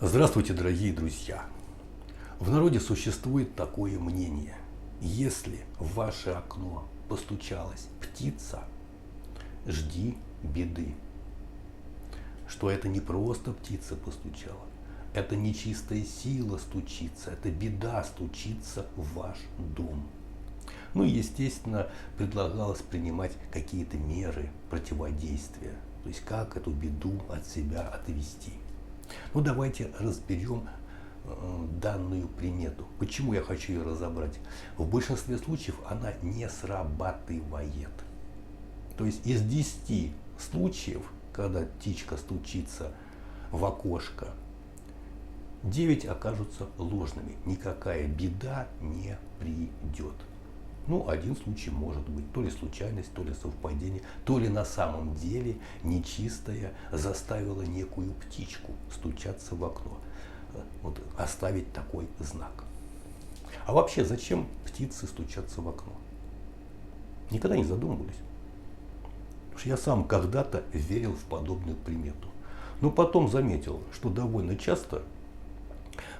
Здравствуйте, дорогие друзья! В народе существует такое мнение. Если в ваше окно постучалась птица, жди беды. Что это не просто птица постучала, это нечистая сила стучится, это беда стучится в ваш дом. Ну и, естественно, предлагалось принимать какие-то меры противодействия, то есть как эту беду от себя отвести. Ну давайте разберем данную примету. Почему я хочу ее разобрать? В большинстве случаев она не срабатывает. То есть из 10 случаев, когда птичка стучится в окошко, 9 окажутся ложными. Никакая беда не придет. Ну, один случай может быть то ли случайность, то ли совпадение, то ли на самом деле нечистая заставила некую птичку стучаться в окно. Вот, оставить такой знак. А вообще, зачем птицы стучатся в окно? Никогда не задумывались. Потому что я сам когда-то верил в подобную примету. Но потом заметил, что довольно часто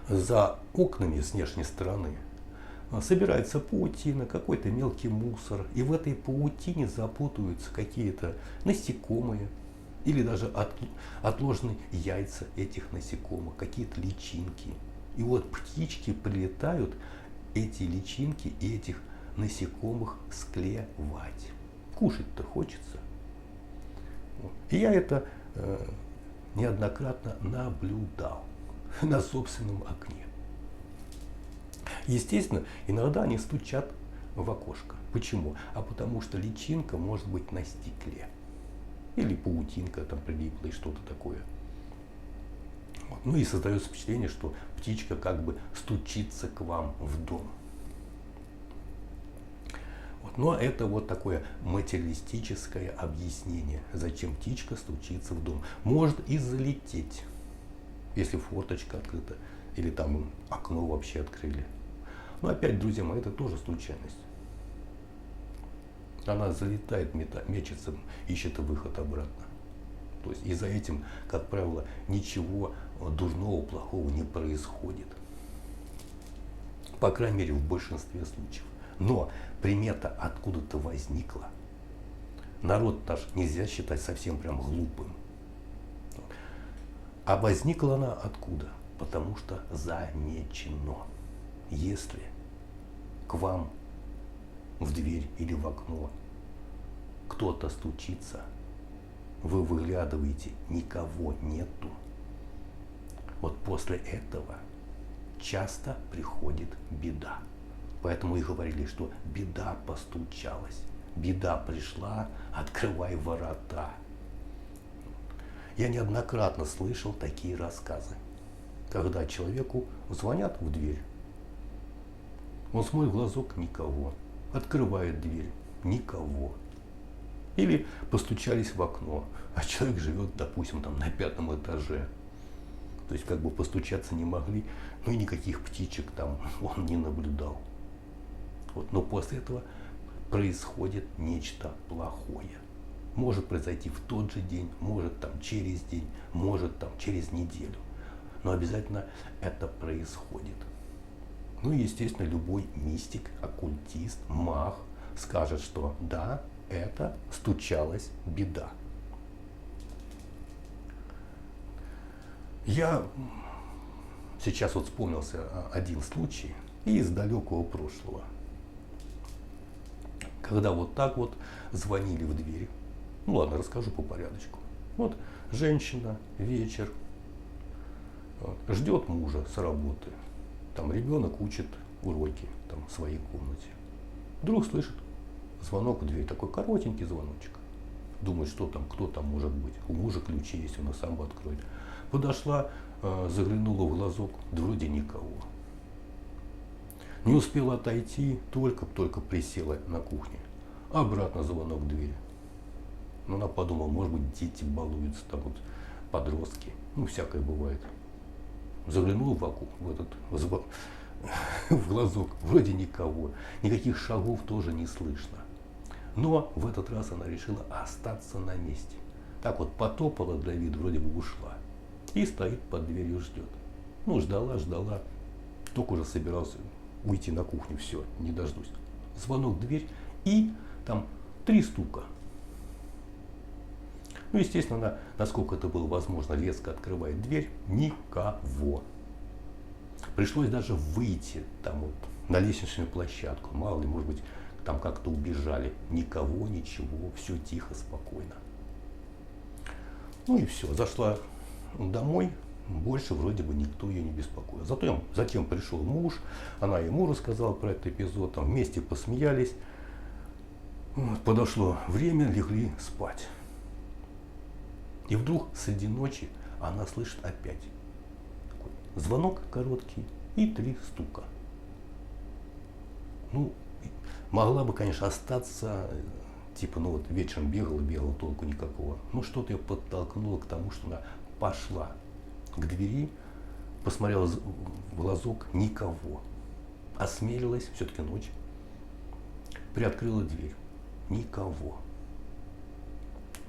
за окнами с внешней стороны собирается паутина, какой-то мелкий мусор, и в этой паутине запутываются какие-то насекомые или даже отложенные яйца этих насекомых, какие-то личинки. И вот птички прилетают эти личинки и этих насекомых склевать. Кушать-то хочется. И я это неоднократно наблюдал на собственном окне. Естественно, иногда они стучат в окошко. Почему? А потому что личинка может быть на стекле. Или паутинка там прилипла и что-то такое. Вот. Ну и создается впечатление, что птичка как бы стучится к вам в дом. Вот. Но это вот такое материалистическое объяснение, зачем птичка стучится в дом. Может и залететь, если форточка открыта, или там окно вообще открыли. Но опять, друзья мои, это тоже случайность. Она залетает, мечется, ищет выход обратно. То есть и за этим, как правило, ничего дурного, плохого не происходит. По крайней мере, в большинстве случаев. Но примета откуда-то возникла. Народ даже нельзя считать совсем прям глупым. А возникла она откуда? Потому что замечено. Если к вам в дверь или в окно кто-то стучится, вы выглядываете, никого нету. Вот после этого часто приходит беда. Поэтому и говорили, что беда постучалась, беда пришла, открывай ворота. Я неоднократно слышал такие рассказы, когда человеку звонят в дверь, он смотрит в глазок — никого, открывает дверь — никого. Или постучались в окно, а человек живет, допустим, там на 5-м этаже. То есть как бы постучаться не могли, ну и никаких птичек там он не наблюдал. Вот. Но после этого происходит нечто плохое. Может произойти в тот же день, может там через день, может там через неделю. Но обязательно это происходит. Ну и, естественно, любой мистик, оккультист, маг скажет, что да, это стучалась беда. Я сейчас вот вспомнился один случай из далекого прошлого, когда вот так вот звонили в дверь. Ну ладно, расскажу по порядочку. Вот женщина, вечер, ждет мужа с работы. Там ребенок учит уроки там, в своей комнате. Вдруг слышит звонок в дверь, такой коротенький звоночек. Думает, что там, кто там может быть. У мужа ключи есть, он сам откроет. Подошла, заглянула в глазок, да вроде никого. Не успела отойти, только присела на кухне. Обратно звонок в дверь. Но она подумала, может быть, дети балуются, там вот подростки. Ну, всякое бывает. Заглянул в глазок, вроде никого, никаких шагов тоже не слышно. Но в этот раз она решила остаться на месте. Так вот потопала, для вида вроде бы ушла. И стоит под дверью, ждет. Ну, ждала, ждала. Только уже собирался уйти на кухню. Все, не дождусь. Звонок в дверь и там 3 стука. Ну, естественно, она, насколько это было возможно, резко открывает дверь. Никого. Пришлось даже выйти там вот на лестничную площадку. Мало ли, может быть, там как-то убежали. Никого, ничего, все тихо, спокойно. Ну и все, зашла домой, больше вроде бы никто ее не беспокоил. Затем пришел муж, она ему рассказала про этот эпизод, там вместе посмеялись. Подошло время, легли спать. И вдруг среди ночи она слышит опять такой звонок короткий и 3 стука. Ну, могла бы, конечно, остаться, типа, ну вот вечером бегала, толку никакого. Ну, что-то ее подтолкнуло к тому, что она пошла к двери, посмотрела в глазок, никого. Осмелилась, все-таки ночь, приоткрыла дверь, никого.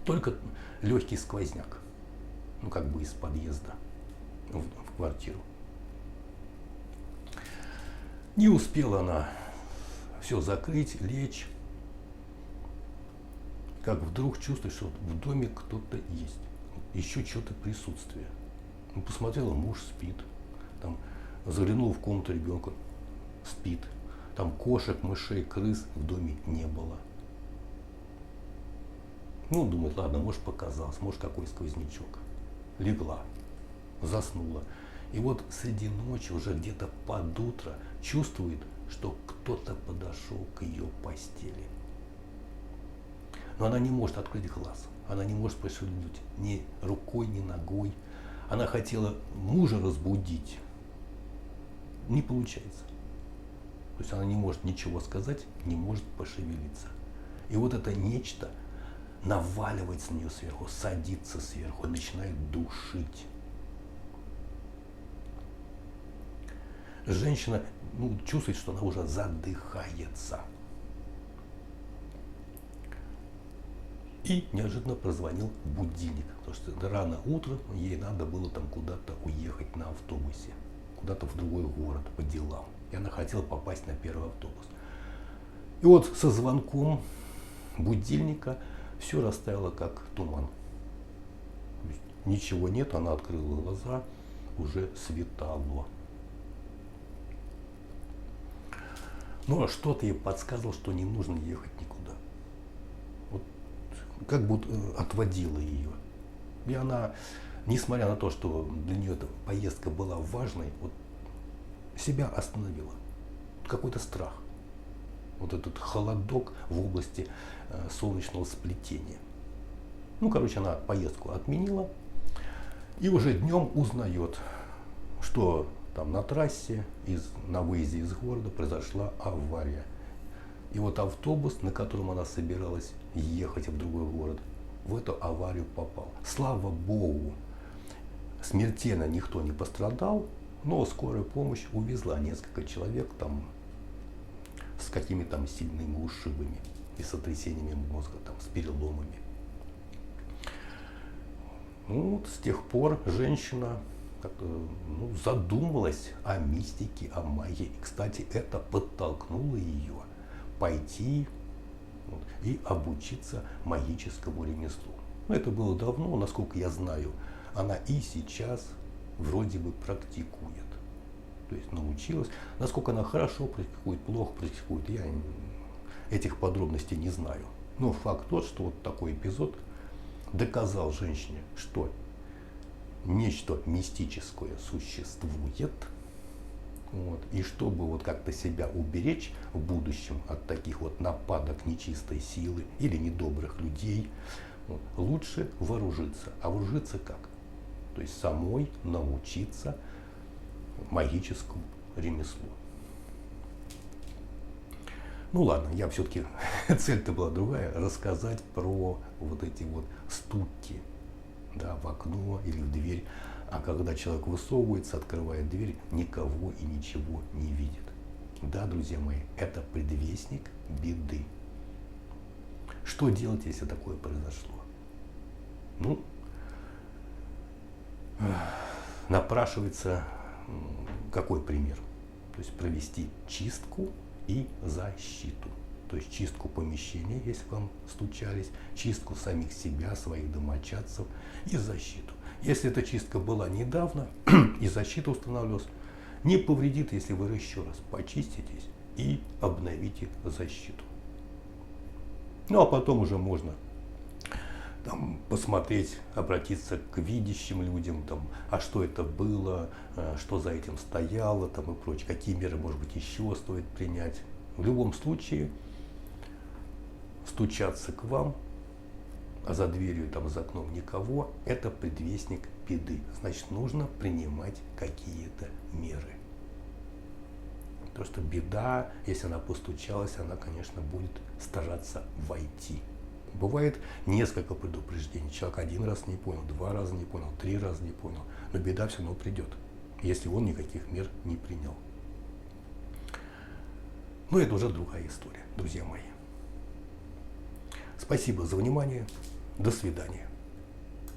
Только легкий сквозняк, ну как бы из подъезда в квартиру. Не успела она все закрыть, лечь, как вдруг чувствует, что в доме кто-то есть, еще что-то присутствие. Ну, посмотрела, муж спит, там, заглянула в комнату ребенка, спит, там кошек, мышей, крыс в доме не было. Ну, думает, ладно, может показалось, может какой сквознячок. Легла, заснула. И вот среди ночи, уже где-то под утро, чувствует, что кто-то подошел к ее постели. Но она не может открыть глаз, она не может пошевелить ни рукой, ни ногой. Она хотела мужа разбудить, не получается. То есть она не может ничего сказать, не может пошевелиться. И вот это нечто наваливается на нее сверху, садится сверху и начинает душить. Женщина чувствует, что она уже задыхается. И неожиданно прозвонил будильник, потому что рано утром ей надо было там куда-то уехать на автобусе, куда-то в другой город по делам. И она хотела попасть на первый автобус. И вот со звонком будильника все растаяло как туман. Ничего нет, она открыла глаза, уже светало. Но что-то ей подсказывало, что не нужно ехать никуда. Вот как будто отводило ее. И она, несмотря на то, что для нее эта поездка была важной, вот себя остановила. Какой-то страх. Вот этот холодок в области солнечного сплетения. Ну, короче, она поездку отменила и уже днем узнает, что там на трассе, на выезде из города произошла авария. И вот автобус, на котором она собиралась ехать в другой город, в эту аварию попал. Слава Богу, смертельно никто не пострадал, но скорая помощь увезла несколько человек там с какими-то там сильными ушибами и сотрясениями мозга, там, с переломами. Ну, вот с тех пор женщина задумалась о мистике, о магии. И, кстати, это подтолкнуло ее пойти и обучиться магическому ремеслу. Это было давно, насколько я знаю, она и сейчас вроде бы практикует. То есть научилась. Насколько она хорошо практикует, плохо практикует, я этих подробностей не знаю. Но факт тот, что вот такой эпизод доказал женщине, что нечто мистическое существует. Вот, и чтобы вот как-то себя уберечь в будущем от таких вот нападок нечистой силы или недобрых людей, вот, лучше вооружиться. А вооружиться как? То есть самой научиться магическому ремеслу. Ну ладно, я все-таки, цель-то была другая, рассказать про вот эти вот стуки, да, в окно или в дверь. А когда человек высовывается, открывает дверь, никого и ничего не видит. Да, друзья мои, это предвестник беды. Что делать, если такое произошло? Ну, напрашивается какой пример? То есть провести чистку и защиту. То есть чистку помещения, если вам стучались, чистку самих себя, своих домочадцев и защиту. Если эта чистка была недавно и защита устанавливалась, не повредит, если вы еще раз почиститесь и обновите защиту. Ну а потом уже можно там посмотреть, обратиться к видящим людям, там, а что это было, что за этим стояло, там, и прочее, какие меры, может быть, еще стоит принять. В любом случае, стучаться к вам, а за дверью, там, за окном никого, это предвестник беды. Значит, нужно принимать какие-то меры. Потому что беда, если она постучалась, она, конечно, будет стараться войти. Бывает несколько предупреждений. Человек один раз не понял, 2 раза не понял, 3 раза не понял. Но беда все равно придет, если он никаких мер не принял. Но это уже другая история, друзья мои. Спасибо за внимание. До свидания.